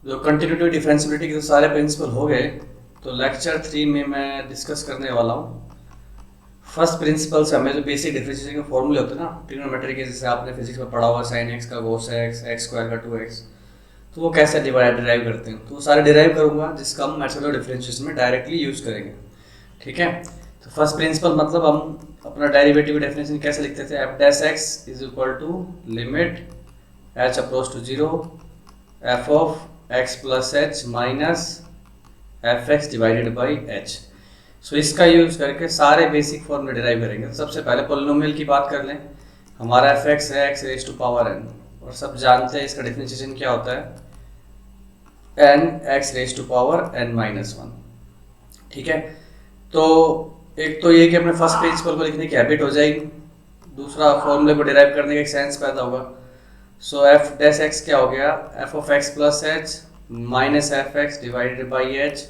जो continuity differentiability के तो सारे प्रिंसिपल हो गए, तो लेक्चर 3 में मैं डिस्कस करने वाला हूँ फर्स्ट प्रिंसिपल से। हमें जो बेसिक डिफरेंशिएशन के फॉर्मूले होते हैं ना ट्रिग्नोमेट्री के, जैसे आपने फिजिक्स में पढ़ा हुआ साइन एक्स का कोस एक्स, एक्स स्क्वायर का 2x, तो वो कैसे डिराइव करते हैं, तो वो सारे डिराइव करूँगा जिसका हम मेथड ऑफ डिफरेंशिएशन में डायरेक्टली यूज़ करेंगे। ठीक है, तो फर्स्ट प्रिंसिपल मतलब हम अपना डेरिवेटिव डेफिनेशन कैसे लिखते थे, F dash x is equal to limit H approach to zero F of x plus H minus F x divided by H. So इसका यूज़ करके सारे बेसिक फॉर्मूले डिराइव करेंगे। सबसे पहले पोलिनोमियल की बात कर लें। हमारा एफ एक्स है X raise to power N, और सब जानते हैं इसका डिफरेंशिएशन क्या होता है, N X raise to power N minus one. ठीक है, तो एक तो ये कि अपने फर्स्ट प्रिंसिपल को लिखने की हैबिट हो जाएगी, दूसरा फॉर्मूले को डिराइव करने का एक सेंस पैदा होगा। सो एफ डैश एक्स क्या हो गया, F of x plus H minus F x divided by H.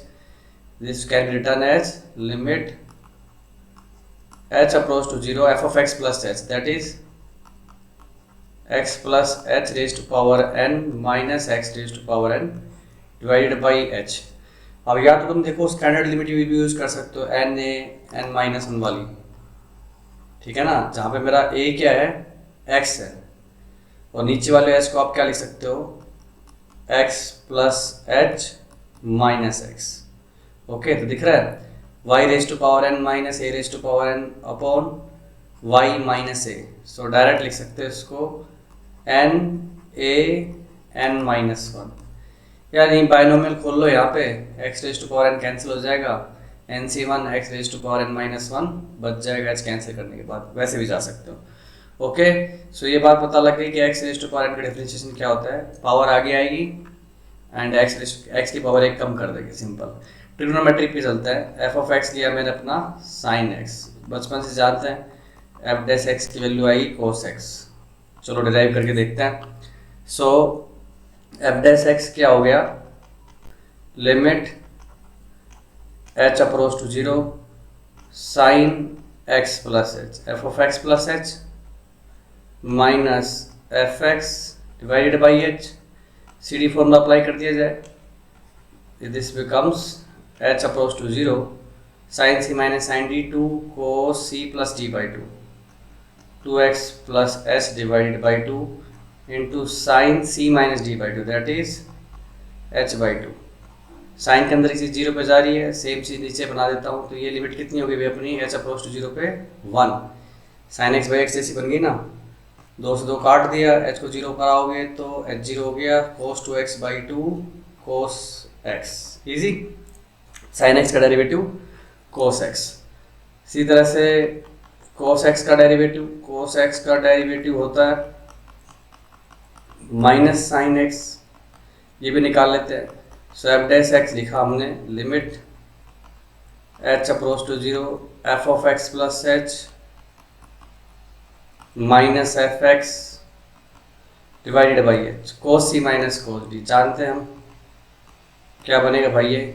This can be written as limit H approach to zero F of x plus H, that is X plus H raise to power N minus X raise to power N divided by H. अब या तो तुम देखो standard limit भी use कर सकते हो, N A N minus one वाली। ठीक है ना, जहाँ पे मेरा ए क्या है, एक्स है, और नीचे वाले एच को आप क्या लिख सकते हो, X plus H minus x. Okay, तो दिख रहा है Y raise to power N minus A raise to power N upon Y minus A. So direct लिख सकते हो इसको N A N minus one. यार ये बाइनोमियल खोल लो, यहाँ पे X raise to power N cancel हो जाएगा, N C one X raise to power N minus one बच जाएगा एच कैंसिल करने के बाद, वैसे भी जा सकते हो। ओके, सो ये बात पता लग गई कि X raise to power N का डिफरेंशिएशन क्या होता है, पावर आगे आएगी एंड एक्स की पावर एक कम कर देगी, सिंपल। ट्रिग्नोमेट्री पे चलता है, एफ ऑफ एक्स लिया मैंने अपना साइन एक्स, बचपन से जानते हैं एफ डैश एक्स की वैल्यू आएगी कोस एक्स। चलो डिराइव करके देखते हैं। सो एफ डैश एक्स क्या हो गया, limit H approach to zero sine X plus H F of x plus H minus F x divided by H. C D formula apply कर दिया जाए, this becomes H approach to zero sine C minus sine D two cos C plus D by two, two X plus H divided by two into sine C minus D by two, that is H by two. Sine के अंदर की चीज़ zero पे जा रही है, same चीज़ नीचे बना देता हूँ, तो ये लिमिट कितनी होगी अपनी, एच अप्रोच टू जीरो पे one. Sine x by x जैसी बन गई ना, दो से दो काट दिया, एच को जीरो कराओगे तो एच जीरो हो गया, cos two X by two cos X, easy. Sine X का डेरिवेटिव कोस एक्स। इसी तरह से कोस एक्स का डेरिवेटिव होता है माइनस साइन एक्स, ये भी निकाल लेते हैं। सो एफ डैश एक्स लिखा हमने, limit H approach to zero F of x plus H minus F x divided by H, cos C minus cos D. जानते हैं हम क्या बनेगा भाई, ये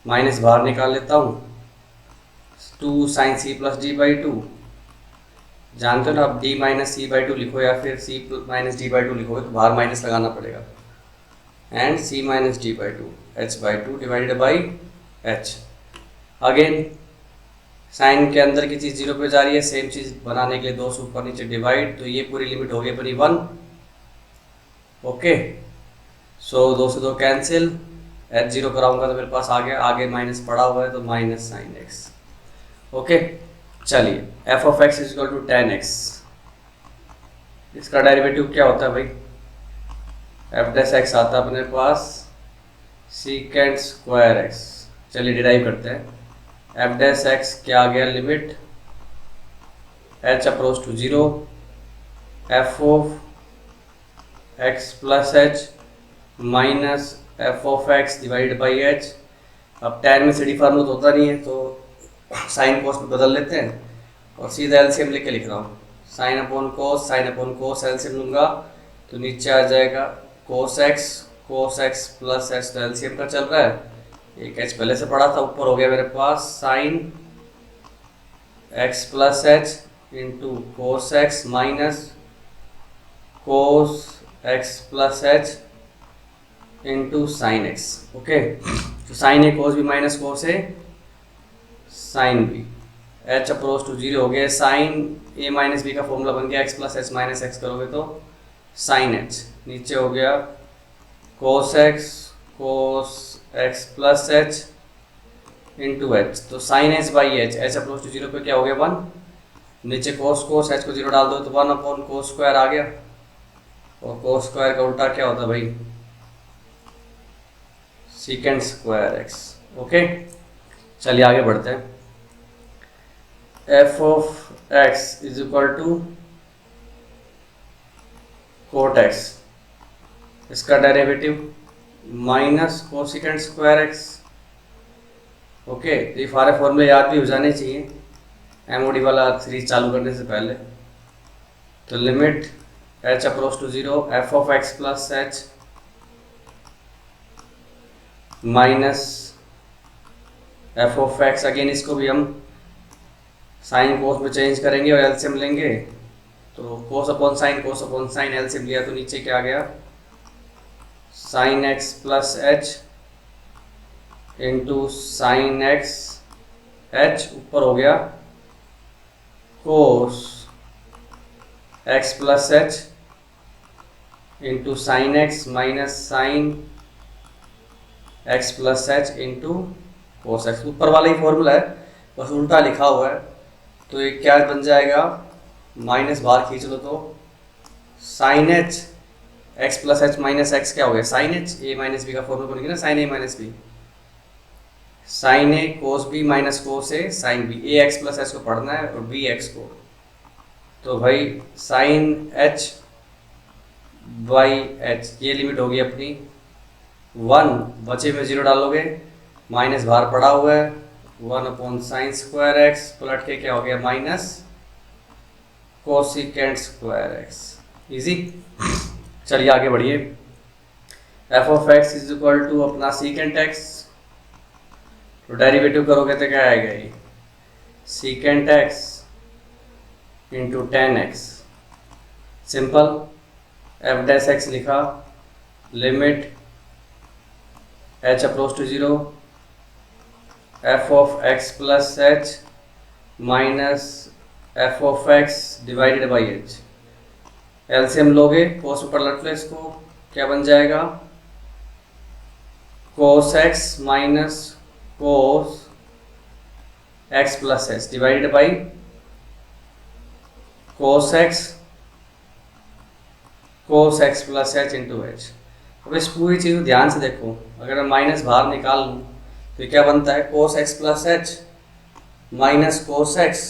माइनस बाहर निकाल लेता हूँ, two sine C plus D by two. जानते हो ना, आप D minus C by two लिखो या फिर C minus D by two लिखोगे तो बाहर माइनस लगाना पड़ेगा, and C minus D by two H by two divided by H. Again sine के अंदर की चीज़ जीरो पे जा रही है, सेम चीज़ बनाने के लिए दो से ऊपर नीचे डिवाइड, तो ये पूरी लिमिट हो गई अपनी वन। ओके, सो दो से दो कैंसिल, एच जीरो कराऊंगा तो मेरे पास आ गया, आगे माइनस पड़ा हुआ है तो माइनस साइन एक्स। ओके, चलिए F of x is equal to tan X, इसका डेरिवेटिव क्या होता है भाई, एफ डैश एक्स आता है अपने पास सीकेंड स्क्वायर एक्स। चलिए डिराइव करते हैं, एफ डैश एक्स क्या आ गया, limit H approach to zero F of x plus H minus F of X divide by H. अब टेन में सी डी फार्मूला तो होता नहीं है, तो साइन कोस में बदल लेते हैं और सीधा एलसीएम लेके लिख रहा हूँ, साइन अपॉन कोस एलसीएम लूँगा तो नीचे आ जाएगा कोस एक्स प्लस एच, तो एलसीएम का चल रहा है, एक एच पहले से पड़ा था, ऊपर हो गया मेरे पास sine X plus H into cos X minus cos X plus H into sine X. Okay, तो sine A cos B minus cos A sine B, H approach to zero हो गया। साइन ए माइनस बी का formula बन गया X plus H minus X करोगे तो sine H, नीचे हो गया cos X plus H into H, तो sine H by H, H approach to zero पे क्या हो गया 1, नीचे कोस एच को जीरो डाल दो तो 1 अपॉन कोस स्क्वायर आ गया, और कोस स्क्वायर का उल्टा क्या होता है भाई, सीकेंड स्क्वायर एक्स। ओके, चलिए आगे बढ़ते हैं। F of x is equal to cot X, इसका derivative minus cosecant square X. Okay, तो ये सारे फॉर्मूले याद भी हो जाने चाहिए एमओडी वाला सीरीज चालू करने से पहले। तो limit H approach to zero F of x plus H minus F of X, again इसको भी हम साइन कोस में चेंज करेंगे और एलसीएम लेंगे, तो कोस अपॉन साइन एलसीएम लिया तो नीचे क्या आ गया, sign X plus H into sine x H, ऊपर हो गया cos X plus H into sine X minus sine X plus H into cos x. ऊपर वाला ही फॉर्मूला है, बस उल्टा लिखा हुआ है। तो ये क्या बन जाएगा, माइनस बाहर खींच लो तो sine H x plus H minus X क्या हो गया, sine H A minus B का फॉर्मूला बन गया ना, sine A minus B, sine A cos B minus cos A sine B, A X plus H को पढ़ना है और बी एक्स को। तो भाई साइन एच बाई एच, ये लिमिट होगी अपनी 1, बचे में जीरो डालोगे, माइनस बाहर पड़ा हुआ है, 1 अपॉन साइन स्क्वायर एक्स, पलट के क्या हो गया minus cosecant square X. Easy, चलिए आगे बढ़िए। F of x is equal to अपना सीकेंट एक्स, तो डेरिवेटिव करोगे तो क्या आएगा, ये secant X into tan X, simple. F dash X लिखा, limit H approach to zero F of x plus H minus F of x divided by H, LCM लोगे cos ऊपर लट लो, इसको क्या बन जाएगा, cos X minus cos X plus H divided by cos X plus H into h. अब इस पूरी चीज़ को ध्यान से देखो, अगर मैं माइनस बाहर निकाल लूँ तो ये क्या बनता है, कोस X plus H minus cos x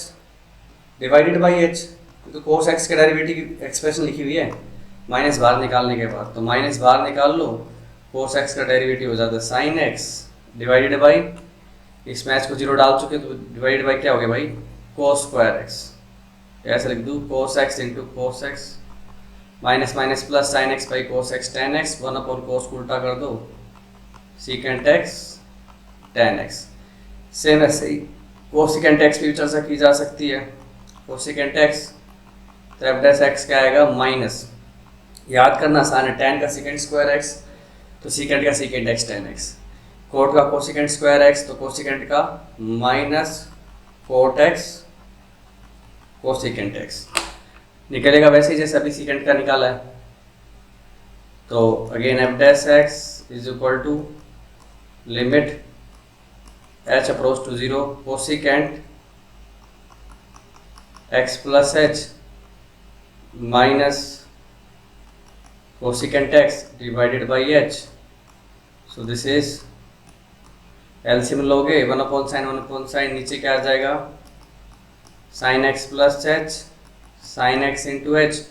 divided by h, तो कोस एक्स के डेरिवेटिव की एक्सप्रेशन लिखी हुई है माइनस बाहर निकालने के बाद, तो माइनस बाहर निकाल लो, कोस एक्स का डेरिवेटिव हो जाता है साइन एक्स डिवाइडेड बाई, इस मैच को जीरो डाल चुके तो डिवाइडेड बाई क्या हो गया भाई, कोस स्क्वायर एक्स, ऐसे लिख दूँ cos x into cos X minus minus plus sine x by cos x tan x, 1 upon कोस को उल्टा कर दो secant X tan x. Same ऐसे ही कोसिकेंट एक्स की चर्चा की जा सकती है, कोसिकेंट एक्स तो एफ डैश एक्स क्या आएगा माइनस, याद करना आसान है, टेन का सीकेंट स्क्वायर एक्स तो सीकेंट का secant X tan X, cot का कोसिकेंट स्क्वायर एक्स तो कोसिकेंट का minus cot X cosecant X, निकलेगा वैसे ही जैसे अभी सीकेंट का निकाला है। तो again F dash x is equal to limit H approach to zero cosecant X plus H minus cosecant X divided by H, so this is LCM लोगे 1 upon sine, नीचे क्या आ जाएगा sine X plus H sine X into H,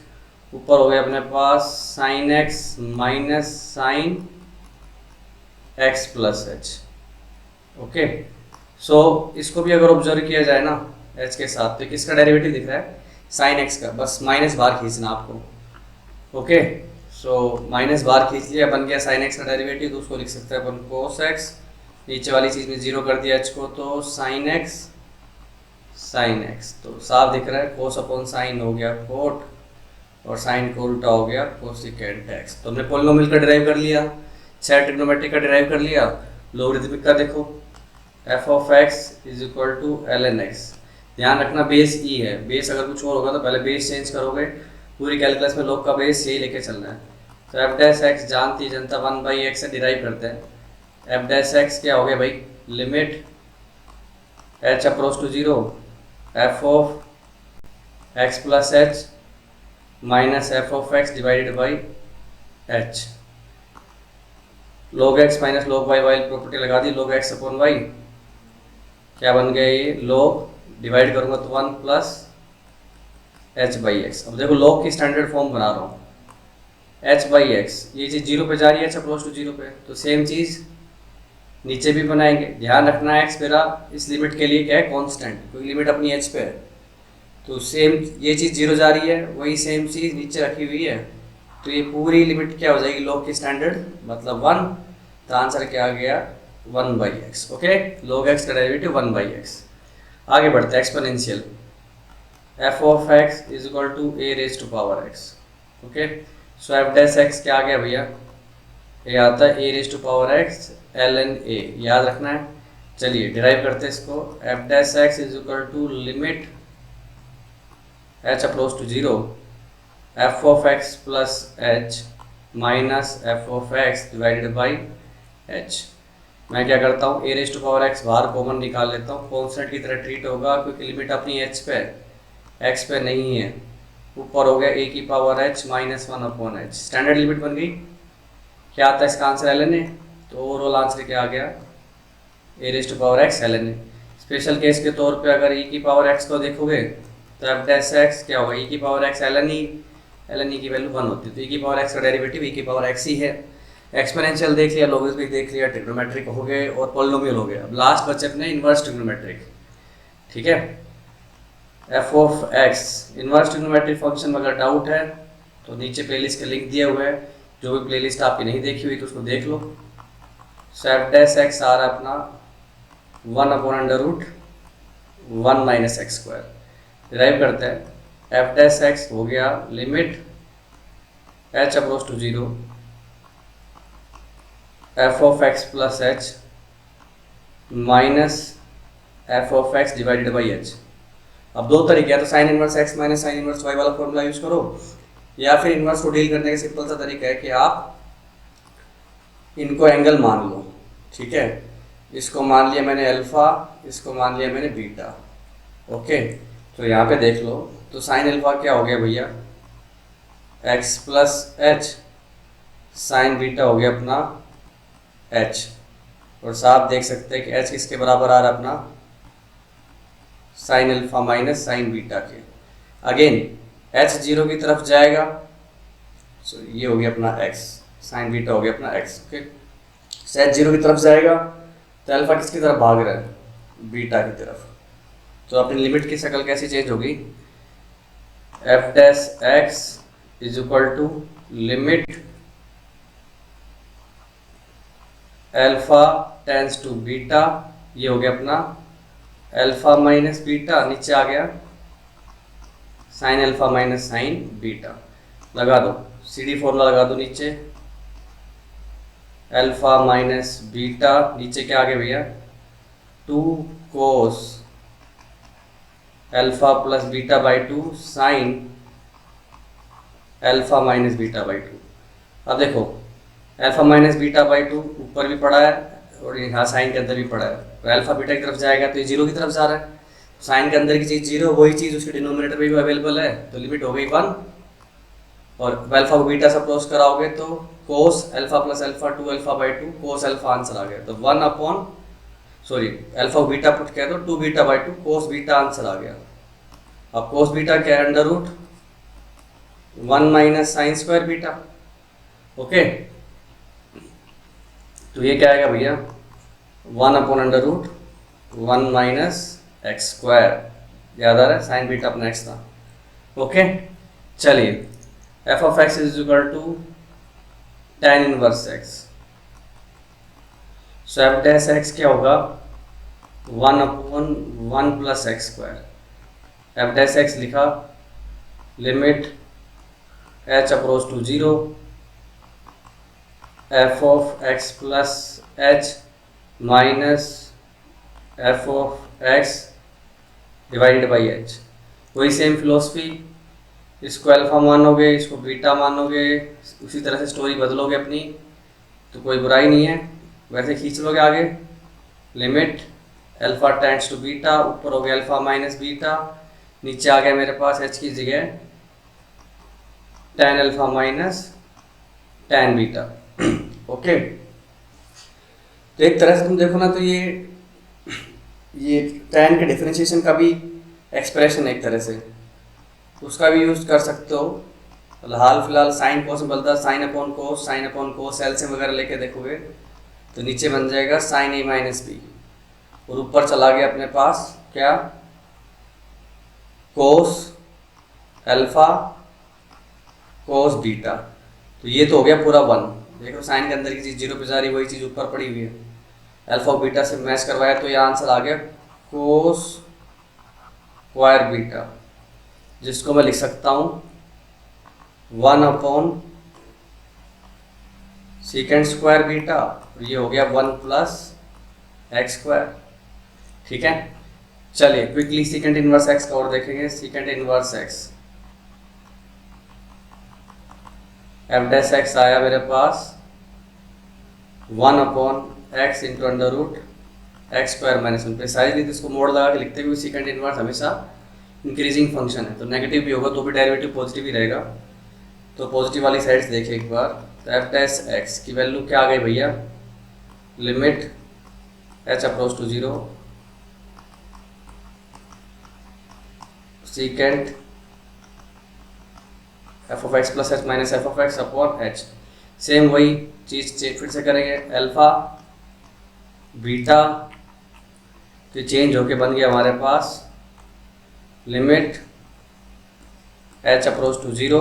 ऊपर हो गया अपने पास sine X minus sine X plus H. Okay, so इसको भी अगर ऑब्जर्व किया जाए ना एच के साथ, तो किसका डेरिवेटिव दिख रहा है साइन एक्स का, बस माइनस बाहर खींचना आपको। ओके, सो माइनस बाहर खींच लिया, बन गया साइन एक्स का डेरिवेटिव, तो उसको लिख सकते हैं अपन कोस एक्स, नीचे वाली चीज़ में जीरो कर दिया एच को, तो साइन एक्स, तो साफ दिख रहा है कोस अपॉन साइन हो गया कोट और साइन को उल्टा हो गया कोसिकेंट एक्स। तो हमने पोलिनोमियल का डिराइव कर लिया। छह ट्रिग्नोमेट्रिक का डिराइव कर लिया, लोगरिथमिक का देखो F of x is equal to L N X. ध्यान रखना बेस ई है, बेस अगर कुछ और होगा तो पहले बेस चेंज करोगे, पूरी कैलकुलस में लोग का बेस यही लेके चलना है। तो एफ डैश एक्स जानती जनता 1/x से डिराइव करते हैं। एफ डैश एक्स क्या हो गया भाई, limit H approach to zero F of x plus H minus F of x divided by H. log x minus log y वाली प्रॉपर्टी लगा दी, log x अपॉन y क्या बन गया ये, log डिवाइड करूंगा तो 1 प्लस h बाई एक्स। अब देखो log की स्टैंडर्ड फॉर्म बना रहा हूँ, h बाई एक्स, ये चीज़ जीरो पे जा रही है, h अप्रोच टू जीरो पे, तो सेम चीज़ नीचे भी बनाएंगे। ध्यान रखना है x मेरा इस लिमिट के लिए क्या है, कांस्टेंट, क्योंकि लिमिट अपनी h पे है, तो सेम ये चीज़ जीरो जा रही है, वही सेम चीज़ नीचे रखी हुई है, तो ये पूरी लिमिट क्या हो जाएगी, log की स्टैंडर्ड मतलब 1, तो आंसर क्या आ गया 1/x। ओके, log x का डेरिवेटिव 1/x। आगे बढ़ते हैं, exponential f of x is equal to a raise to power x। ओके, सो f डैश x क्या आ गया भैया, ये आता है a raise to power x ln a, याद रखना है। चलिए डिराइव करते हैं इसको, f dash x is equal to limit h approach to zero f of x plus h minus f of x divided by h। मैं क्या करता हूँ, a raise to power x बाहर कॉमन निकाल लेता हूँ, कॉन्स्टेंट की तरह ट्रीट होगा क्योंकि लिमिट अपनी h पे x पे नहीं है, ऊपर हो गया a की power h minus 1 upon h, standard limit बन गई। क्या आता है इसका आंसर ln a, तो ओवरऑल आंसर क्या आ गया a raise to power x ln a। Special case के तौर पे अगर e की पावर x को देखोगे तो f डैश x क्या होगा, e की पावर x ln e की वैल्यू 1 होती है, तो e की पावर x का डेरिवेटिव e की पावर x ही है। एक्सपोनेंशियल देख लिया, लॉगरिथमिक देख लिया, ट्रिग्नोमेट्रिक हो गए और पॉलिनोमियल हो गए। अब लास्ट बचे अपने इनवर्स ट्रिग्नोमेट्रिक। ठीक है, f of x inverse trigonometric function में अगर डाउट है तो नीचे प्लेलिस्ट के लिंक दिए हुए हैं, जो भी प्लेलिस्ट आपकी नहीं देखी हुई तो उसको देख लो। सो एफ डैश एक्स आ रहा है अपना 1 upon under root 1 minus x square. Derive करते हैं, एफ डैश एक्स हो गया limit H approach to zero F of x plus H minus F of x divided by H. अब दो तरीके हैं, तो sine inverse x minus sine inverse y वाला फॉर्मूला यूज करो, या फिर इनवर्स को डील करने का सिंपल सा तरीका है कि आप इनको एंगल मान लो। ठीक है, इसको मान लिया मैंने अल्फा, इसको मान लिया मैंने बीटा। ओके, तो यहाँ पे देख लो, तो साइन अल्फा क्या हो गया भैया x plus H, sign beta हो गया अपना h, और साफ देख सकते हैं कि h किसके बराबर आ रहा है अपना sine alpha minus sign beta के। अगेन h जीरो की तरफ जाएगा, सो ये हो गया अपना x, साइन बीटा हो गया अपना x। ओके, h जीरो की तरफ जाएगा तो अल्फा किसकी तरफ भाग रहा है, बीटा की तरफ, तो अपनी लिमिट की शक्ल कैसी चेंज होगी, f dash x is equal to limit alpha tends to beta, ये हो गया अपना अल्फा माइनस बीटा, नीचे आ गया sine alpha minus sign beta. लगा दो सीडी फॉर्मूला, लगा दो नीचे अल्फा माइनस बीटा, नीचे क्या आ गया भैया 2 cos alpha plus beta by 2 sine alpha minus beta by 2। अब देखो अल्फा माइनस बीटा बाई 2 ऊपर भी पड़ा है और यहाँ साइन के अंदर भी पड़ा है, तो अल्फा बीटा की तरफ जाएगा तो ये जीरो की तरफ जा रहा है, साइन के अंदर की चीज़ जीरो, वही चीज़ उसके डिनोमिनेटर में भी अवेलेबल है, तो लिमिट हो गई 1, और अल्फा को बीटा से अप्रोच कराओगे तो cos alpha plus alpha 2 alpha by 2 cos alpha answer आ गया, तो 1 अपॉन सॉरी अल्फा को बीटा पुट किया तो 2 beta by 2 cos beta answer आ गया। अब कोस बीटा क्या है, under root 1 minus sine square beta. Okay, तो ये क्या आएगा भैया 1 upon under root 1 minus x square, याद आ रहा है साइन बीटा अपना एक्स था। ओके, चलिए F of x is equal to tan inverse X, so F dash x क्या होगा 1 upon 1 plus x square. F dash X लिखा limit H approach to zero F of x plus H minus F of x divided by H. वही same philosophy, इसको alpha मानोगे, इसको beta मानोगे, उसी तरह से स्टोरी बदलोगे अपनी, तो कोई बुराई नहीं है, वैसे खींच लोगे आगे। Limit alpha tends to beta, ऊपर हो गया अल्फा माइनस बीटा, नीचे आ गया मेरे पास एच की जगह tan alpha minus tan beta. Okay, तो एक तरह से तुम देखो ना, तो ये टेन के डिफरेंशिएशन का भी एक्सप्रेशन एक तरह से, उसका भी यूज कर सकते हो। हाल फिलहाल साइन कोस में बदलता, साइन अपॉन कोस एलसीएम वगैरह लेके देखोगे तो नीचे बन जाएगा साइन ए माइनस बी, और ऊपर चला गया अपने पास क्या, कोस अल्फा कोस बीटा। तो ये तो हो गया पूरा वन। देखो साइन के अंदर की चीज़ जीरो पे जा रही, वही चीज़ ऊपर पड़ी हुई है। अल्फा और बीटा से मैच करवाया तो ये आंसर आ गया कोस स्क्वायर बीटा, जिसको मैं लिख सकता हूँ 1 सीकेंड स्क्वायर बीटा, ये हो गया 1 प्लस एक्स स्क्वायर। ठीक है, चलिए क्विकली सीकेंड इनवर्स एक्स का और देखेंगे। Secant inverse x f dash x आया मेरे पास 1/x into under root x square minus 1। Precisely तो इसको मोड़ लगा के लिखते हुए, सीकेंड इनवर्स हमेशा इंक्रीजिंग फंक्शन है, तो नेगेटिव भी होगा तो भी डेरिवेटिव पॉजिटिव ही रहेगा। तो पॉजिटिव वाली साइड्स देखिए एक बार। तो एफ डैश एक्स की वैल्यू क्या आ गई भैया, limit H approach to 0 secant f of x plus H minus F of x upon h. Same वही चीज़ फिर से करेंगे, अल्फा बीटा, तो चेंज होके बन गया हमारे पास लिमिट एच अप्रोच टू 0,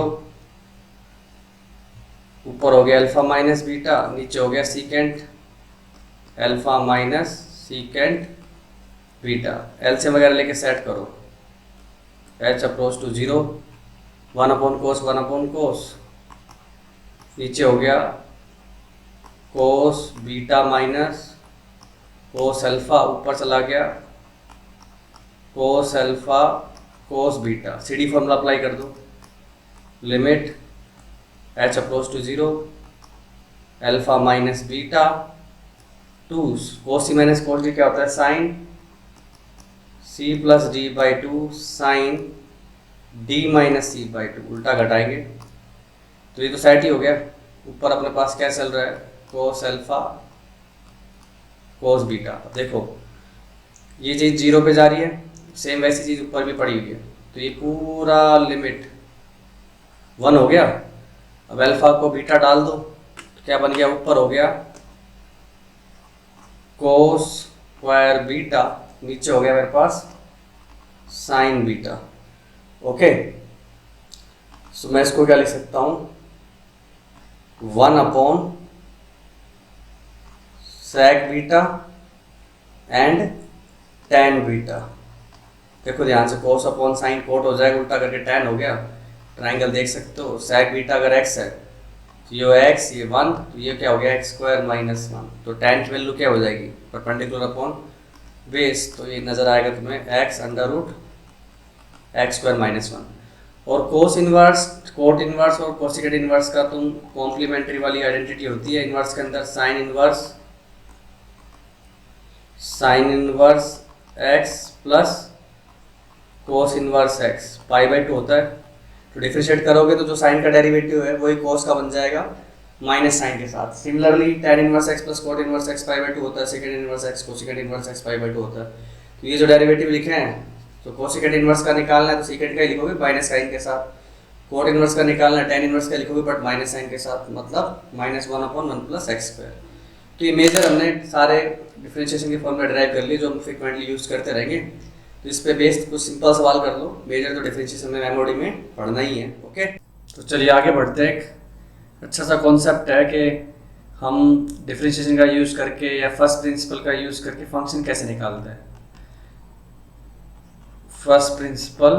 ऊपर हो गया अल्फा माइनस बीटा, नीचे हो गया सीकेंड अल्फा माइनस सीकेंड बीटा। एलसीएम वगैरह लेके सेट करो, एच अप्रोच टू 0 1 कोस, नीचे हो गया cos beta minus cos alpha, ऊपर चला गया cos alpha cos beta. CD formula apply कर दो, limit H approach to 0 alpha minus beta to cos C minus cos D क्या होता है, sine C plus D by two sine D minus C by two, उल्टा घटाएंगे तो ये तो सेट ही हो गया। ऊपर अपने पास क्या चल रहा है, कोस अल्फा कोस बीटा। देखो ये चीज़ 0 पे जा रही है, सेम वैसी चीज़ ऊपर भी पड़ी हुई है, तो ये पूरा लिमिट 1 हो गया। अब अल्फा को बीटा डाल दो तो क्या बन गया, ऊपर हो गया कोस स्क्वायर बीटा, नीचे हो गया मेरे पास साइन बीटा। ओके, सो मैं इसको क्या लिख सकता हूं, 1 sec beta and tan beta. देखो ध्यान से, कोस अपॉन साइन कोट हो जाएगा, उल्टा करके tan हो गया। ट्राइंगल देख सकते हो, sec बीटा अगर x है तो ये x ये 1, तो ये क्या हो गया x स्क्वायर माइनस 1, तो tan की वैल्यू क्या हो जाएगी, परपेंडिकुलर अपॉन बेस, तो ये नजर आएगा तुम्हें x under root x square minus 1। और कोस इनवर्स, कोट इनवर्स और कोसिकेट इनवर्स का तुम कॉम्प्लीमेंट्री वाली आइडेंटिटी होती है इनवर्स के अंदर, sine inverse X plus cos inverse X π/2 होता है। तो डिफरेंशिएट करोगे तो जो साइन का डेरिवेटिव है वही कोस का बन जाएगा माइनस साइन के साथ। Similarly tan inverse X plus cot inverse X π/2 होता है, secant inverse X cosecant inverse X π/2 होता है। तो ये जो डेरिवेटिव लिखे हैं, तो कोसिकेट इनवर्स का निकालना है तो सीकेंट का ही लिखोगे माइनस साइन के साथ, कोट इनवर्स का निकालना है tan इनवर्स का लिखोगे बट माइनस साइन के साथ, मतलब -1/1 प्लस एक्स स्क्वायर। तो ये मेजर हमने सारे डिफरेंशिएशन के फॉर्मूला डिराइव कर लिए जो हम फ्रिक्वेंटली यूज करते रहेंगे। तो इस पे बेस्ड कुछ सिंपल सवाल कर लो, मेजर तो डिफरेंशिएशन में मेमोरी में पढ़ना ही है। ओके, तो चलिए आगे बढ़ते हैं। एक अच्छा सा कॉन्सेप्ट है कि हम डिफरेंशिएशन का यूज़ करके या फर्स्ट प्रिंसिपल का यूज़ करके फंक्शन कैसे निकालते हैं। फर्स्ट प्रिंसिपल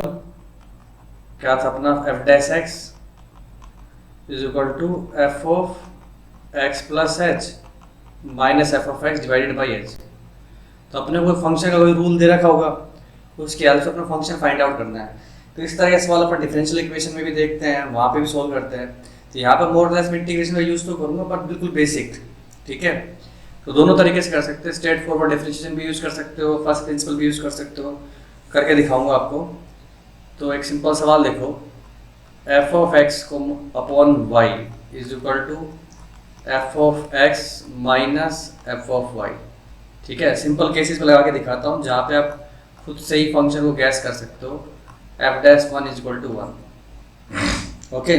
क्या था अपना, f dash x is equal to f of x plus H minus F of x divided by h. तो अपने कोई फंक्शन का कोई रूल दे रखा होगा, उसकी हेल्प से अपना फंक्शन फाइंड आउट करना है। तो इस तरह के सवाल अपन डिफरेंशियल इक्वेशन में भी देखते हैं, वहाँ पे भी सॉल्व करते हैं। तो यहाँ पर मोर लेस इंटीग्रेशन का यूज़ तो करूँगा, बट बिल्कुल बेसिक, ठीक है। तो दोनों तरीके से कर सकते हैं, स्ट्रेट फॉरवर्ड डिफरेंशिएशन भी यूज़ कर सकते हो, फर्स्ट प्रिंसिपल भी यूज़ कर सकते हो, करके दिखाऊंगा आपको। तो एक सिंपल सवाल देखो, एफ ऑफ एक्स को upon y is equal to f of x minus F of y, ठीक है। सिंपल केसेस पे लगा के दिखाता हूँ जहाँ पे आप खुद से ही फंक्शन को गैस कर सकते हो। F dash one is equal to one, okay.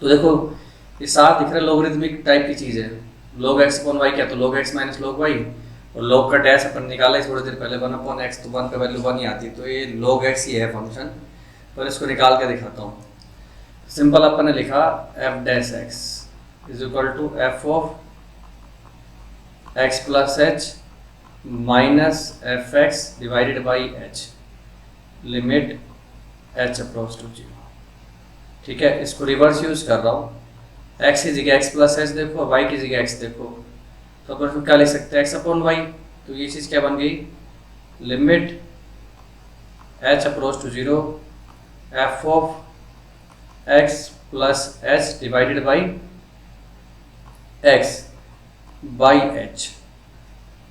तो देखो ये साथ दिख रहा है लोगरिथमिक टाइप की चीज़ है। log x अपॉन वाई क्या, तो log x minus log y, और log का डैश अपन निकाला है थोड़ी देर पहले, वन अपॉन एक्स, तो वन का वैल्यू वन ही आती है। तो ये log x ही है फंक्शन, पर इसको निकाल के दिखाता हूँ। सिंपल अपन ने लिखा f dash x is equal to f of x plus H minus F x divided by h, limit H approach to zero, ठीक है। इसको रिवर्स यूज कर रहा हूँ, x की जगह x प्लस एच देखो, y की जगह x देखो, तो अपन क्या लिख सकते हैं, x अपॉन वाई। तो ये चीज़ क्या बन गई, limit h approach to zero F of x plus H divided by x by h,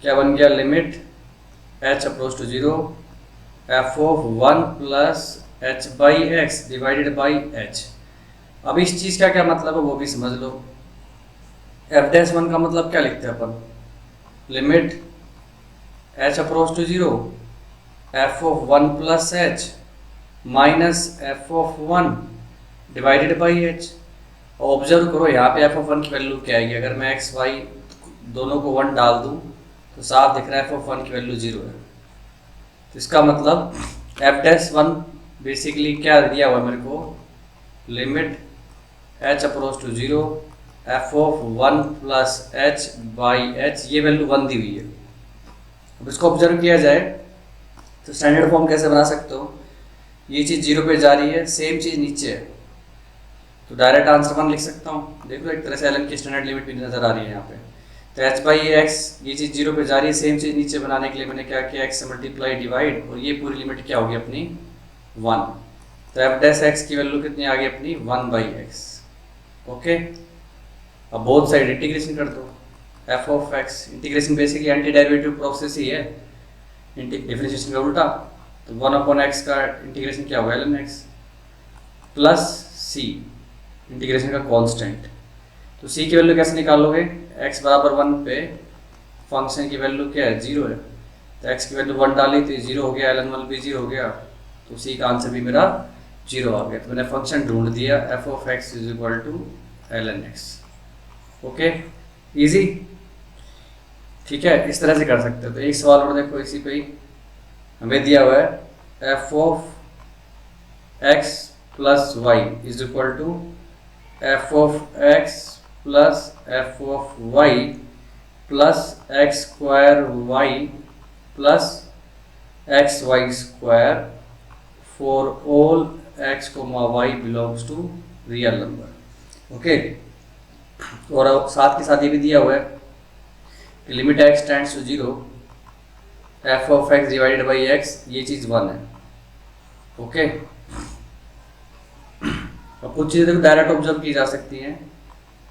क्या बन गया, limit h approach to zero F of one plus h by x divided by H. अब इस चीज़ का क्या मतलब है वो भी समझ लो। एफ डैश वन का मतलब क्या लिखते हैं अपन, limit H approach to zero F of one plus H minus F of one divided by H. Observe करो यहाँ पे एफ ऑफ वन की वैल्यू क्या आएगी, अगर मैं एक्स वाई दोनों को वन डाल दूँ तो साफ दिख रहा है एफ ऑफ वन की वैल्यू जीरो है। तो इसका मतलब एफ डैश वन बेसिकली क्या दिया हुआ मेरे को, limit H approach to zero F of one plus h by H, ये वैल्यू वन दी हुई है। अब इसको ऑब्जर्व किया जाए तो स्टैंडर्ड फॉर्म कैसे बना सकते हो, ये चीज़ जीरो पे जा रही है, सेम चीज़ नीचे है, तो डायरेक्ट आंसर वन लिख सकता हूँ। देखो एक तरह से एलन की स्टैंडर्ड लिमिट भी नजर आ रही है यहाँ पे। तो एच बाई एक्स, ये चीज़ जीरो पे जा रही है, सेम चीज़ नीचे बनाने के लिए मैंने क्या किया, एक्स से मल्टीप्लाई डिवाइड, और ये पूरी लिमिट क्या होगी अपनी, वन। तो एफ डैश एक्स की वैल्यू कितनी आ गई अपनी, वन बाई एक्स, ओके। अब बोथ साइड इंटीग्रेशन कर दो, F of X, integration basically anti derivative process ही है, डिफरेंशिएशन का उल्टा। तो वन अपॉन एक्स का इंटीग्रेशन क्या होगा, L X plus C, integration का कांस्टेंट। तो सी की वैल्यू कैसे निकालोगे, एक्स बराबर वन पे फंक्शन की वैल्यू क्या है, जीरो है। तो एक्स की वैल्यू वन डाली तो जीरो हो गया, एल एन वन भी जीरो हो गया, तो सी का आंसर भी मेरा जीरो आ गया। तो मैंने फंक्शन ढूंढ दिया f of x is equal to L N x, okay, easy, ठीक है। इस तरह से कर सकते हो। तो एक सवाल और देखो, इसी पे ही हमें दिया हुआ है f of x plus y is equal to f of x plus F of y plus x square y plus x y square for all x comma y belongs to real number, okay. और अब साथ के साथ ये भी दिया हुआ है कि limit x tends to zero F of x divided by x, ये चीज़ वन है, ओके। अब कुछ चीज़ें देखो डायरेक्ट ऑब्जर्व की जा सकती हैं।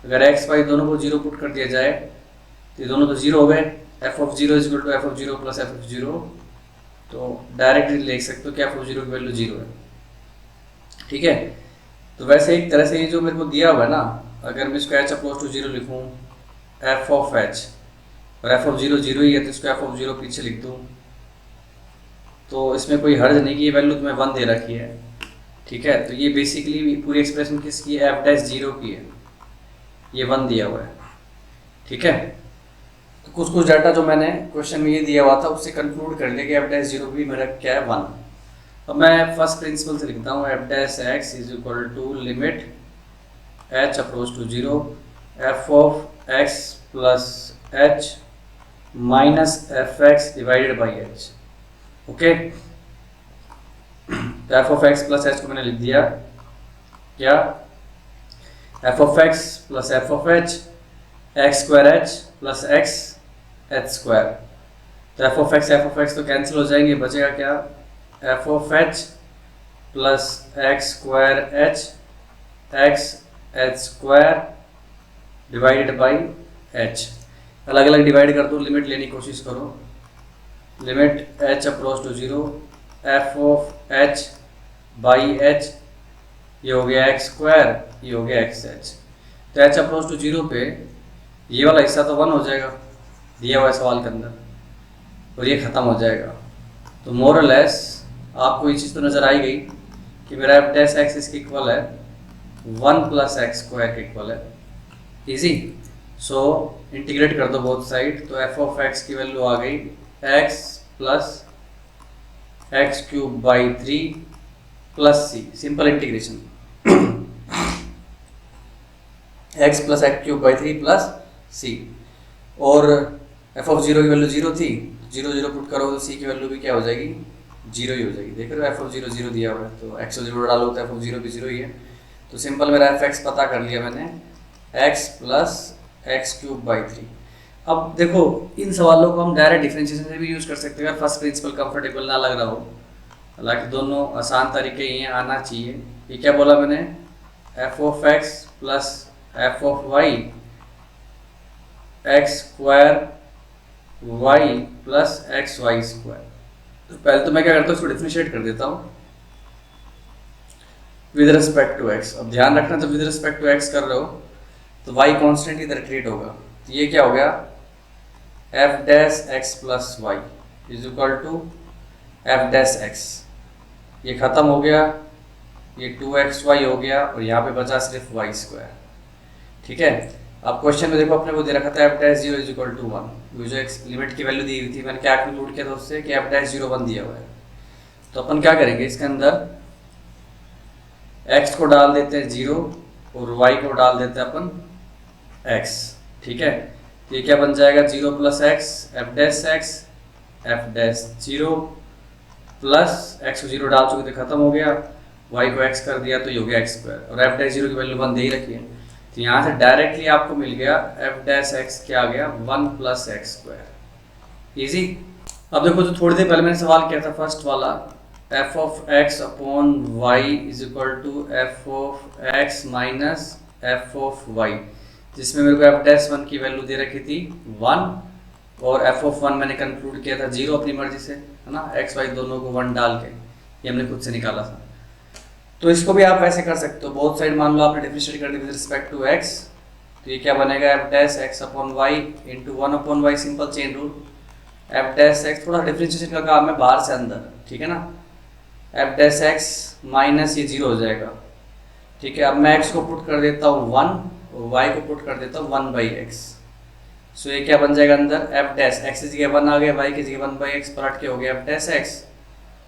अगर एक्स वाई दोनों को जीरो पुट कर दिया जाए तो ये दोनों तो जीरो हो गए, f of zero is equal to f of zero plus F of zero, तो डायरेक्टली लिख सकते हो कि एफ ऑफ जीरो की वैल्यू जीरो है, ठीक है। तो वैसे एक तरह से ये जो मेरे को दिया हुआ है ना, अगर मैं इसको एच अप्रोच टू जीरो लिखूँ एफ ऑफ एच, और एफ ऑफ जीरो जीरो ही है तो इसको एफ ऑफ जीरो पीछे लिख दूँ, तो इसमें कोई हर्ज नहीं कि ये वैल्यू तुम्हें वन दे रखी है, ठीक है। तो ये बेसिकली पूरी एक्सप्रेशन किसकी है, एफ डैश जीरो की है, ये वन दिया हुआ है, ठीक है। तो कुछ कुछ डाटा जो मैंने क्वेश्चन में ये दिया हुआ था उससे कंक्लूड कर लिया कि एफ डैश जीरो भी मेरा क्या है, वन। अब मैं फर्स्ट प्रिंसिपल से लिखता हूँ, F dash x is equal to limit H approach to zero F of x plus H minus F x divided by H, okay. तो F of x plus H को मैंने लिख दिया क्या, F of x plus F of H X square H plus X H square. तो F of X तो cancel हो जाएंगे, बचेगा क्या, F of H plus x square H x H square divided by H. अलग अलग divide कर दो, लिमिट लेने की कोशिश करो। Limit H approach to zero, F of h by H, ये हो गया एक्स स्क्वायर, ये हो गया एक्स एच। तो एच अप्रोच टू जीरो पे ये वाला हिस्सा तो 1 हो जाएगा दिया हुआ है सवाल के अंदर, और ये ख़त्म हो जाएगा। तो मोरलेस आपको ये चीज़ तो नज़र आई गई कि मेरा एफ डैश एक्स इसके इक्वल है 1 प्लस एक्स स्क्वायर के इक्वल है। इजी। सो इंटीग्रेट कर दो बोथ साइड, तो एफ ऑफ एक्स की वैल्यू आ गई X plus X cube by 3 plus C, simple integration X plus X cube by 3 plus C. और एफ ऑफ जीरो की वैल्यू जीरो थी, जीरो जीरो पुट करो तो सी की वैल्यू भी क्या हो जाएगी, जीरो ही हो जाएगी। देख रहे हो एफ ऑफ जीरो जीरो दिया हुआ है, तो एक्स जीरो डालो तो एफ ऑफ जीरो भी जीरो ही है। तो सिंपल मेरा एफ एक्स पता कर लिया मैंने, x plus X cube by 3। अब देखो इन सवालों को हम डायरेक्ट डिफरेंशिएशन से भी यूज़ कर सकते हैं अगर फर्स्ट प्रिंसिपल कंफर्टेबल ना लग रहा हो। हालांकि दोनों आसान तरीके ही हैं, आना चाहिए। ये क्या बोला मैंने, f of x plus F of y x square y plus x y square. तो पहले तो मैं क्या करता हूँ, इसको डिफरेंशिएट कर देता हूँ विद रिस्पेक्ट टू एक्स। अब ध्यान रखना जब विद रिस्पेक्ट टू एक्स कर रहे हो तो वाई कॉन्स्टेंट इधर क्रिएट होगा। तो ये क्या हो गया, f dash x plus y is equal to f dash x. ये खत्म हो गया, ये 2xy हो गया, और यहाँ पे बचा सिर्फ वाई स्क्वायर। ठीक है। अब क्वेश्चन में देखो अपने को दे रखा था f dash zero is equal to 1, जो लिमिट की वैल्यू दी हुई थी मैंने क्या कंक्लूड किया था उससे कि एफ डैश जीरो 1 दिया हुआ है। तो अपन क्या करेंगे, इसके अंदर x को डाल देते हैं 0 और y को डाल देते हैं अपन x। ठीक है। तो ये क्या बन जाएगा, 0 plus x f dash zero plus x को 0 डाल चुके थे, खत्म हो गया, y को x कर दिया तो ये हो गया एक्स स्क्वायर, और एफ डैश जीरो की वैल्यू 1 दे ही रखी है। तो यहाँ से डायरेक्टली आपको मिल गया एफ डैश एक्स क्या आ गया, 1 प्लस एक्स स्क्वायर। ईजी। अब देखो जो थोड़ी देर पहले मैंने सवाल किया था फर्स्ट वाला, f of x upon y is equal to f of x minus F of y, जिसमें मेरे को एफ डैश 1 की वैल्यू दे रखी थी 1 और एफ ऑफ 1 मैंने कंक्लूड किया था 0 अपनी मर्जी से, है ना, एक्स वाई दोनों को 1 डाल के, ये हमने खुद से निकाला था। तो इसको भी आप वैसे कर सकते हो, बोथ साइड मान लो आपने डिफरेंशिएट कर दी विद रिस्पेक्ट टू एक्स, तो ये क्या बनेगा, f dash x upon y into 1 upon y, simple chain rule. F dash x थोड़ा डिफरेंशिएशन का काम है बाहर से अंदर, ठीक है ना, एफ डैश एक्स माइनस ये 0 हो जाएगा। ठीक है। अब मैं एक्स को पुट कर देता हूँ 1 और वाई को पुट कर देता हूँ 1 बाई एक्स। सो ये क्या बन जाएगा अंदर, एफ डैश एक्स की जगह 1 आ गया, वाई की जगह 1 बाई एक्स पलट के हो गया f dash x,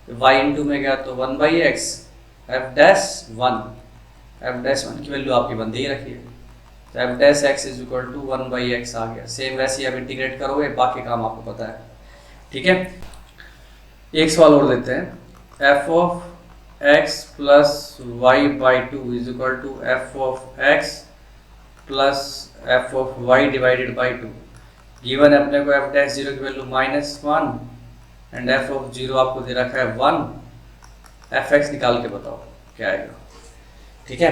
y into में गया तो 1 बाई एक्स, एफ डैश 1 की वैल्यू आपकी बंदी ही रखी है, तो F dash x is equal to 1 by X आ गया। सेम वैसे ही आप इंटीग्रेट करोगे, बाकी काम आपको पता है। ठीक है। एक सवाल और लेते हैं, F of x plus y by 2 is equal to f of x plus F of y divided by 2। Given है अपने को एफ डैश जीरो की value -1 and f of zero आपको दे रखा है 1। एफ एक्स निकाल के बताओ क्या आएगा। ठीक है।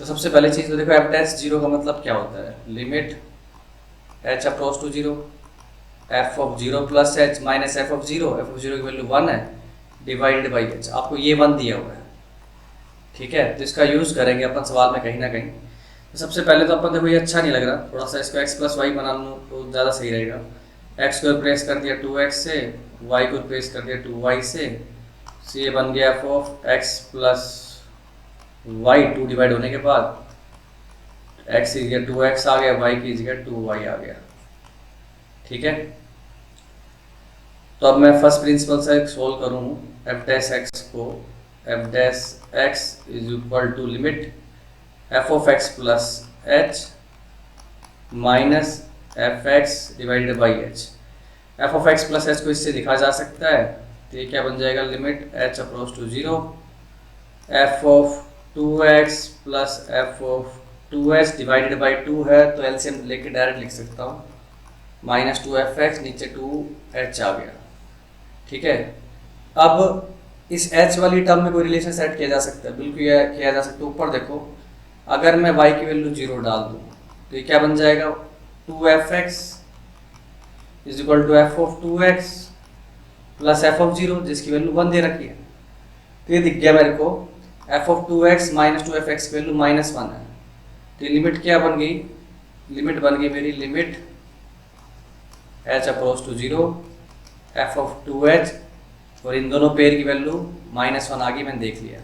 तो सबसे पहले चीज़ तो देखो एफ डैश जीरो का मतलब क्या होता है, limit H approach to 0 f of 0 plus H minus F of 0, f of 0 की वैल्यू 1 है, डिवाइडेड बाई एच। आपको ये 1 दिया हुआ है। ठीक है। तो इसका यूज़ करेंगे अपन सवाल में कहीं ना कहीं। तो सबसे पहले तो अपन देखो ये अच्छा नहीं लग रहा, थोड़ा सा इसको एक्स प्लस वाई बना लूँ तो ज़्यादा सही रहेगा। एक्स को रिप्लेस कर दिया 2x से, वाई को रिप्लेस कर दिया 2y से, तो ये बन गया F of x plus y, 2 divide होने के बाद एक्स की जगह 2x आ गया, वाई की जगह 2y आ गया। ठीक है। तो अब मैं फर्स्ट प्रिंसिपल से सोल्व करूँ एफ डैश एक्स को, f dash x is equal to limit f of x plus H minus F x divided by h. F of x plus H को इससे लिखा जा सकता है, तो ये क्या बन जाएगा, limit H approach to 0 f of 2x plus F of 2h divided by 2 है तो एलसीएम लेके डायरेक्ट लिख सकता हूँ, माइनस 2fx, नीचे 2h आ गया। ठीक है, अब इस h वाली टर्म में कोई रिलेशन सेट किया जा सकता है, बिल्कुल किया जा सकता है। ऊपर देखो, अगर मैं y की वैल्यू 0 डाल दूँ तो ये क्या बन जाएगा, 2fx is equal to f of 2x plus F of 0 जिसकी वैल्यू 1 दे रखी है। तो ये दिख गया मेरे को, F of 2x minus 2fx की वैल्यू -1 है। तो ये लिमिट क्या बन गई, लिमिट बन गई मेरी, limit h approach to 0 f of 2h, और इन दोनों पेयर की वैल्यू -1 आ गई, मैंने देख लिया।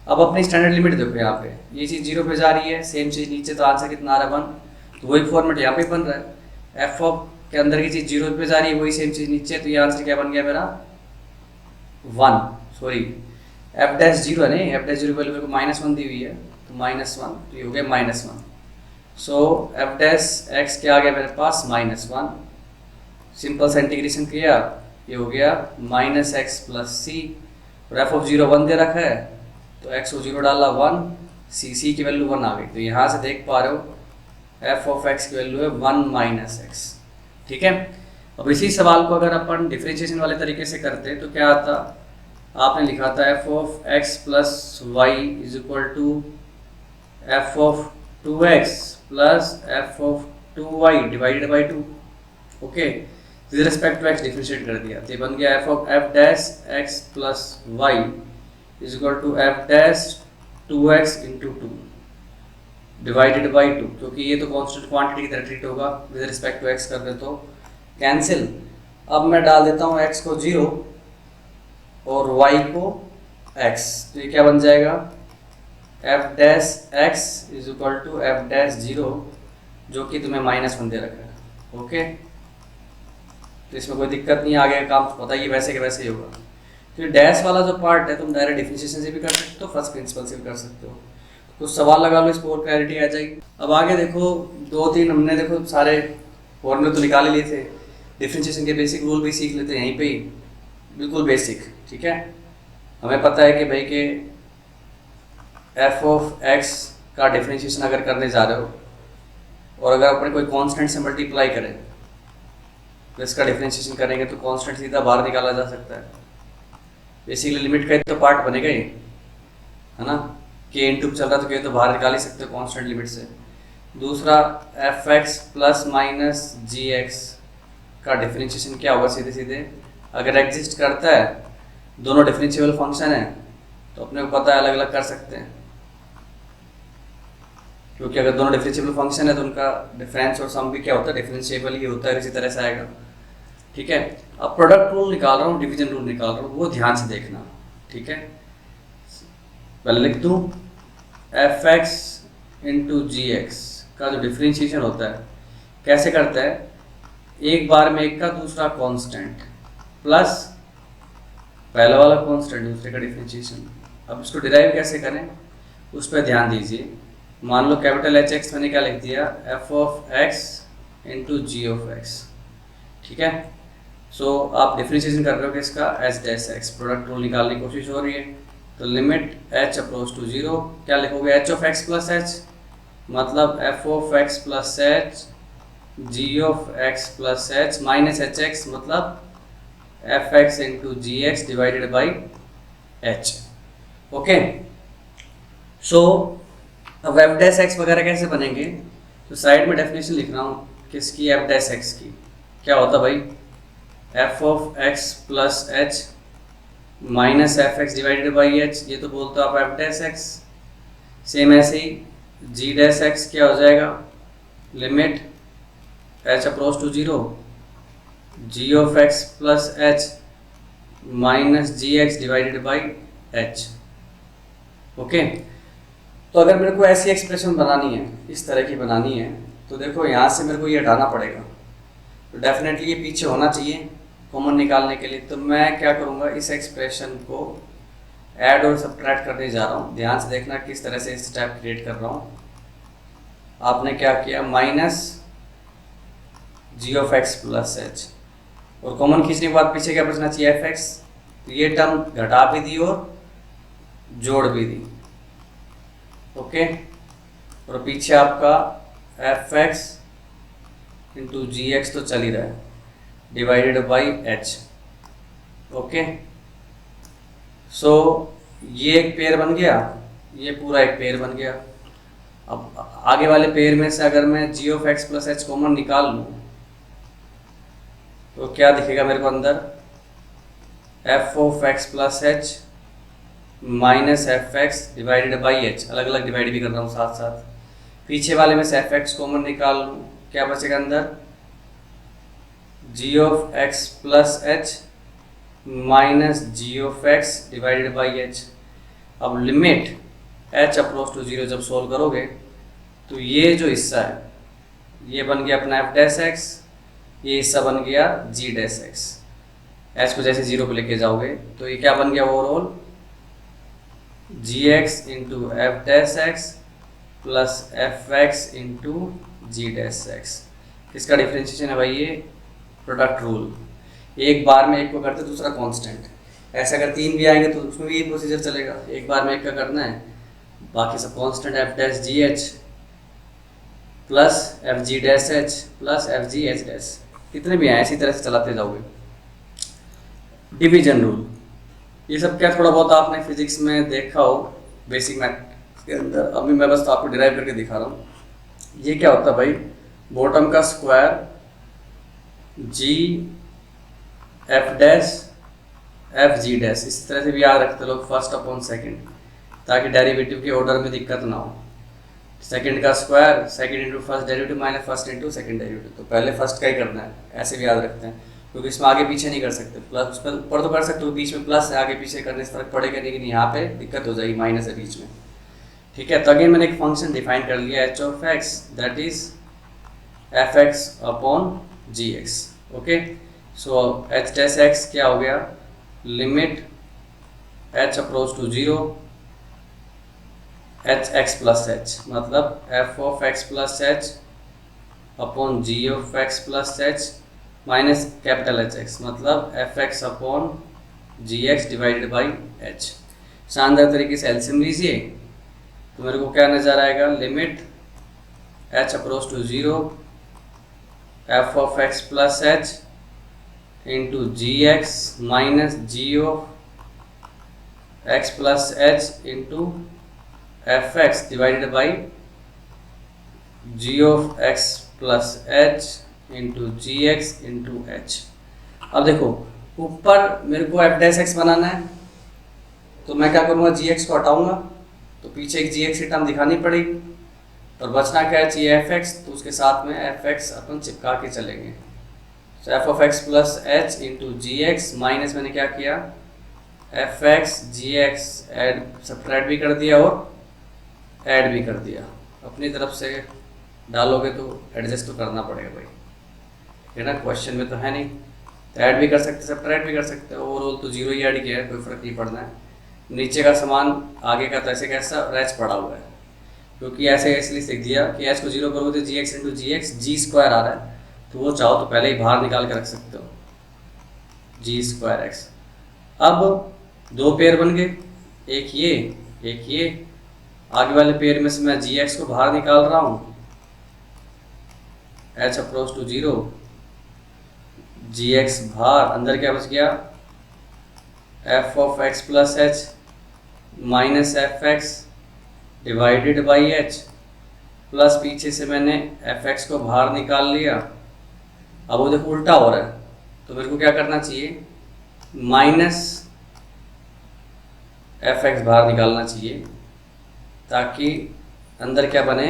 अब अपनी स्टैंडर्ड लिमिट देखो, यहाँ पे ये चीज़ 0 पे जा रही है, सेम चीज़ नीचे, तो आंसर कितना आ रहा है 1। तो वही फॉर्मेट यहाँ पे बन रहा है, एफ ऑफ के अंदर की चीज़ 0 पे जा रही है, वही सेम चीज़ नीचे, तो ये आंसर क्या बन गया मेरा 1, सॉरी एफ डैश 0 है, नहीं एफ डैश 0 वैल्यू मेरे को -1 दी हुई है, तो -1, तो ये हो गया -1। सो एफ डैश एक्स क्या आ गया मेरे पास, -1। सिंपल सा इंटीग्रेशन किया, ये हो गया -x प्लस सी, और एफ ऑफ 0 1 दे रखा है, तो x को 0 डाला 1, सी की वैल्यू 1 आ गई। तो यहाँ से देख पा रहे हो एफ ऑफ x की वैल्यू है 1 - x। ठीक है, अब इसी सवाल को अगर अपन डिफरेंशिएशन वाले तरीके से करते तो क्या आता, आपने लिखा था f of x plus y is equal to f of 2x plus F of 2y divided by 2। Okay, with respect to x differentiate कर दिया, तो ये बन गया F of f dash x plus y is equal to f dash 2x into 2 divided by 2, क्योंकि ये तो constant quantity की तरह ट्रीट होगा, विद रिस्पेक्ट टू x कर दे तो कैंसिल। अब मैं डाल देता हूँ x को 0 और y को x, तो ये क्या बन जाएगा, f dash x is equal to f dash 0, जो कि तुम्हें -1 दे रखा है। ओके, तो इसमें कोई दिक्कत नहीं, आगे काम पता ही वैसे के वैसे ही होगा। तो डैश वाला जो पार्ट है तुम डायरेक्ट डिफरेंशिएशन से भी कर सकते हो, फर्स्ट प्रिंसिपल से भी कर सकते हो। कुछ सवाल लगा लो, इसको और क्लैरिटी आ जाएगी। अब आगे देखो, 2-3 हमने देखो सारे फॉर्मूले तो निकाल लिए थे, डिफरेंशिएशन के बेसिक रूल भी सीख लेते हैं यहीं पे ही, बिल्कुल बेसिक। ठीक है, हमें पता है कि भाई के एफ ऑफ एक्स का डिफरेंशिएशन अगर करने जा रहे हो और अगर अपन कोई कांस्टेंट से मल्टीप्लाई करें तो इसका डिफरेंशिएशन करेंगे तो कांस्टेंट सीधा बाहर निकाला जा सकता है। बेसिकली लिमिट का तो पार्ट बनेगा ही, है ना, के इनटू चल रहा तो के तो बाहर निकाल ही सकते हो कांस्टेंट लिमिट से। दूसरा F x plus minus g x का डिफरेंशिएशन क्या होगा, सीधे सीधे अगर एग्जिस्ट करता है, दोनों डिफरेंशिएबल फंक्शन है तो अपने को पता है अलग अलग कर सकते हैं, क्योंकि अगर दोनों डिफरेंशिएबल फंक्शन है तो उनका डिफरेंस और सम भी क्या होता है, डिफरेंशिएबल ही होता है, इसी तरह से आएगा। ठीक है, अब प्रोडक्ट रूल निकाल रहा हूँ, डिवीजन रूल निकाल रहा हूँ, वो ध्यान से देखना। ठीक है, पहले लिख दूँ एफ एक्स इंटू जी एक्स का जो डिफरेंशिएशन होता है कैसे करता है, एक बार में एक का दूसरा कांस्टेंट प्लस पहला वाला कांस्टेंट दूसरे का डिफरेंशिएशन। अब इसको डिराइव कैसे करें उस पर ध्यान दीजिए। मान लो कैपिटल एच एक्स मैंने क्या लिख दिया, f of x into g of x. ठीक है, सो आप डिफरेंशिएशन कर रहे हो कि इसका H dash x, product rule निकालने की कोशिश हो रही है, तो लिमिट एच अप्रोच टू 0 क्या लिखोगे, H of x plus H, मतलब F of x plus H G of x plus H minus H x, मतलब F X into ji x divided by H. Okay, so अब F dash x वगैरह कैसे बनेंगे, तो side में definition लिख रहा हूँ किसकी, एफ डैश एक्स की। क्या होता भाई, F of x plus H minus F x divided by H, ये तो बोलते हो आप एफ डैश एक्स। सेम ऐसे ही जी डैश एक्स क्या हो जाएगा, limit H approach to 0 g of x plus H minus g x divided by H. Okay, तो अगर मेरे को ऐसी एक्सप्रेशन बनानी है, इस तरह की बनानी है, तो देखो यहाँ से मेरे को ये हटाना पड़ेगा, तो डेफिनेटली ये पीछे होना चाहिए कॉमन निकालने के लिए। तो मैं क्या करूँगा, इस एक्सप्रेशन को ऐड और सब्ट्रैक्ट करने जा रहा हूँ। ध्यान से देखना किस तरह से स्टेप क्रिएट कर रहा हूँ। आपने क्या किया, minus ji of x plus h, और कॉमन खींचने के बाद पीछे क्या बचना चाहिए, एफ एक्स। तो ये टर्म घटा भी दी और जोड़ भी दी। ओके, और पीछे आपका एफ एक्स इंटू जी एक्स तो चल ही रहा है, डिवाइडेड बाई एच। ओके, सो ये एक पेयर बन गया, ये पूरा एक पेयर बन गया। अब आगे वाले पेयर में से अगर मैं G of x plus H common निकाल लूँ तो क्या दिखेगा मेरे को अंदर, F of x plus H minus F x divided by H, अलग अलग डिवाइड भी कर रहा हूँ साथ साथ। पीछे वाले में से एफ एक्स कॉमन निकाल लूँ, क्या बचेगा अंदर, G of x plus H minus ji of x divided by H. अब limit H approach to zero जब सोल्व करोगे तो ये जो हिस्सा है ये बन गया अपना एफ डैश एक्स, ये हिस्सा बन गया जी डैश एक्स। एच को जैसे जीरो पे लेके जाओगे तो ये क्या बन गया overall, G x into F dash x plus F X into G dash X. किसका डिफ्रेंशिएशन है भाई, ये प्रोडक्ट रूल। एक बार में एक को करते दूसरा कांस्टेंट, ऐसे अगर तीन भी आएंगे तो उसमें भी यही प्रोसीजर चलेगा, एक बार में एक का करना है, बाकी सब कांस्टेंट एफ डैश जी H plus F G dash H plus F G H dash, कितने भी आए इसी तरह से चलाते जाओगे। डिवीजन रूल, ये सब क्या थोड़ा बहुत आपने फिजिक्स में देखा हो बेसिक मैथ के अंदर, अभी मैं बस तो आपको डिराइव करके दिखा रहा हूँ। ये क्या होता है भाई, बॉटम का square G F dash F G dash, इस तरह से भी याद रखते लोग फर्स्ट अपॉन सेकंड, ताकि डेरिवेटिव के ऑर्डर में दिक्कत ना हो। सेकंड का square second into first derivative minus first into second derivative, तो पहले फर्स्ट का ही करना है, ऐसे भी याद रखते हैं क्योंकि इसमें आगे पीछे नहीं कर सकते। प्लस उस पर ऊपर तो कर सकते हो, बीच में प्लस है, आगे पीछे करने से फर्क पड़ेगा नहीं, यहाँ पे दिक्कत हो जाएगी, माइनस है बीच में। ठीक है, तो अगेन मैंने एक फंक्शन डिफाइन कर लिया h of x that is f x upon g x. Okay, so h dash x क्या हो गया, limit H approach to zero h x plus H, मतलब F of x plus h upon g of x plus H minus capital h x, मतलब F x upon g x divided by h. शानदार तरीके से LCM लीजिए तो मेरे को क्या नजर आएगा, limit H approach to zero F of x plus H into ji x minus ji of x plus H into f x divided by g of x plus H into ji x into h. अब देखो ऊपर मेरे को f dash x बनाना है तो मैं क्या करूँगा, जी एक्स को हटाऊंगा तो पीछे एक जी एक्स की टर्म दिखानी पड़ेगी और बचना क्या चाहिए एफ एक्स, तो उसके साथ में एफ एक्स अपन चिपका के चलेंगे। तो F of x plus H into ji x minus मैंने क्या किया, f x g x add subtract भी कर दिया और ऐड भी कर दिया। अपनी तरफ से डालोगे तो एडजस्ट तो करना पड़ेगा भाई, है ना, क्वेश्चन में तो है नहीं, तो ऐड भी कर सकते सब्ट्रैक्ट भी कर सकते हो, ओवरऑल तो जीरो ही ऐड किया है, कोई फर्क नहीं पड़ना है। नीचे का सामान आगे का तो ऐसे कैसा रैच पड़ा हुआ है, क्योंकि ऐसे इसलिए सीख दिया कि एच को जीरो करोगे तो जी एक्स इंटू जी एक्स, जी स्क्वायर आ रहा है तो वो चाहो तो पहले ही बाहर निकाल के रख सकते हो, जी स्क्वायर एक्स। अब दो पेयर बन गए, एक ये, आगे वाले पेयर में से मैं जी एक्स को बाहर निकाल रहा हूँ, h approach to zero, g x बाहर, अंदर क्या बच गया, F of x plus H minus F x divided by h, plus पीछे से मैंने एफ एक्स को बाहर निकाल लिया। अब वो देखो उल्टा हो रहा है तो मेरे को क्या करना चाहिए, माइनस एफ एक्स बाहर निकालना चाहिए ताकि अंदर क्या बने,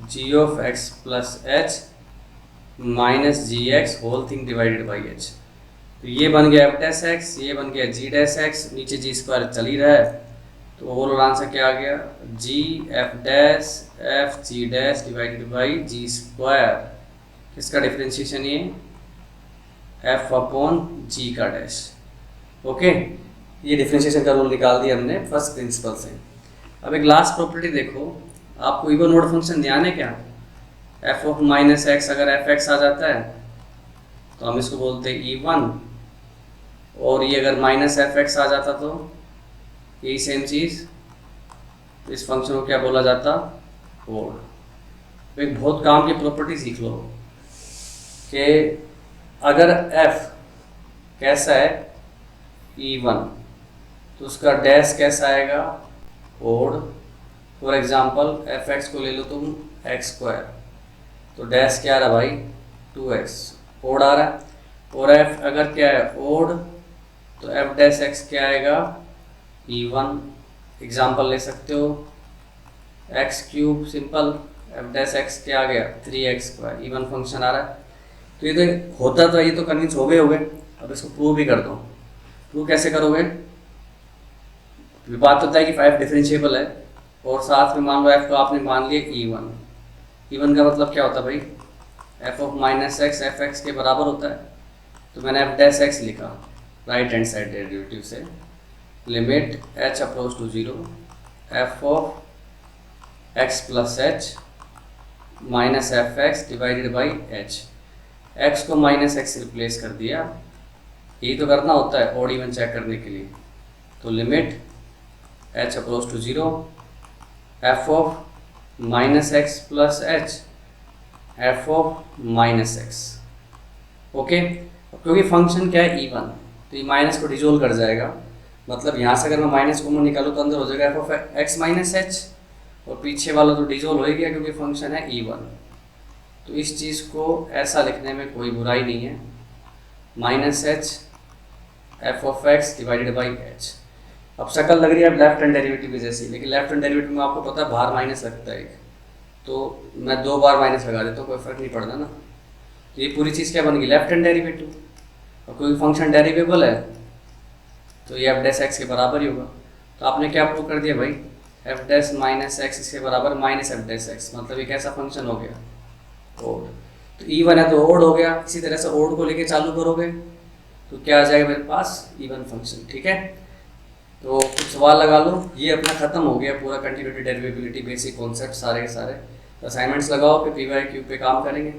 g of x plus H minus g x whole thing divided by h. तो ये बन गया एफ डैश एक्स, ये बन गया जी डैश एक्स, नीचे जी स्क्वायर चल ही रहा है तो ओवरऑल आंसर क्या आ गया, g F dash F G dash divided by g square. किसका डिफ्रेंशिएशन, ये एफ अपॉन जी का डैश। ओके, ये डिफ्रेंशिएशन का रूल निकाल दिया हमने फर्स्ट प्रिंसिपल से। अब एक लास्ट प्रॉपर्टी देखो, आपको इवन ऑड फंक्शन ध्यान है क्या, एफ ऑफ माइनस एक्स अगर एफ एक्स आ जाता है तो हम इसको बोलते हैं इवन, और ये अगर माइनस एफ एक्स आ जाता तो यही सेम चीज़, तो इस फंक्शन को क्या बोला जाता, ओड। एक बहुत काम की प्रॉपर्टी सीख लो कि अगर f कैसा है E1 तो उसका डैश कैसा आएगा ओड। फॉर एग्जांपल fx को ले लो तुम x², तो डैश क्या आ रहा भाई 2x, ओड आ रहा है। और f अगर क्या है ओड तो f डैश x क्या आएगा E1। एग्जांपल ले सकते हो x³ simple, f dash x क्या आ गया 3x², E1 फंक्शन आ रहा है। तो ये तो होता था, ये तो कन्विंस हो गए। अब इसको प्रूव भी कर दो। प्रूव कैसे करोगे? बात होता है कि 5 डिफरेंशिएबल है और साथ में मान लो f को आपने मान लिया E1। E1 का मतलब क्या होता है भाई f of minus x f x के बराबर होता है। तो मैंने f डैश x लिखा राइट हैंड साइड डेरिवेटिव से, limit h approach to 0 f of x plus h minus F x divided by h। x को माइनस एक्स रिप्लेस कर दिया, यही तो करना होता है ऑड इवन चेक करने के लिए। तो limit h approach to 0 f of minus x plus h f of minus x. Okay, क्योंकि फंक्शन क्या है E1 तो ये माइनस को डिजोल्व कर जाएगा। मतलब यहाँ से अगर मैं माइनस कॉमन निकालूँ तो अंदर हो जाएगा f of x minus H, और पीछे वाला तो डिजोल्व हो ही गया क्योंकि फंक्शन है E1। तो इस चीज़ को ऐसा लिखने में कोई बुराई नहीं है, minus H F of x divided by H. अब शक्ल लग रही है लेफ्ट हैंड डेरिवेटिव की जैसी, लेकिन लेफ्ट हैंड डेरिवेटिव में आपको पता है बाहर माइनस लगता है एक, तो मैं 2 बार माइनस लगा देता हूँ, कोई फर्क नहीं पड़ता ना। तो ये पूरी चीज़ क्या बन गई लेफ्ट हैंड डेरिवेटिव। और कोई फंक्शन डेरिवेबल है तो ये एफ डैश एक्स के बराबर ही होगा। तो आपने क्या प्रूव कर दिया भाई एफ डैश माइनस एक्स इसके बराबर माइनस एफ डैश एक्स। मतलब ये कैसा फंक्शन हो गया ओड। तो E1 है तो ओड हो गया। इसी तरह से ओड को लेके चालू करोगे तो क्या आ जाएगा मेरे पास इवन फंक्शन। ठीक है, तो कुछ सवाल लगा लो। ये अपना खत्म हो गया पूरा कंटिन्यूटी डेरिवेबिलिटी बेसिक कॉन्सेप्ट सारे के सारे। असाइनमेंट्स लगाओ, फिर PYQ पे काम करेंगे।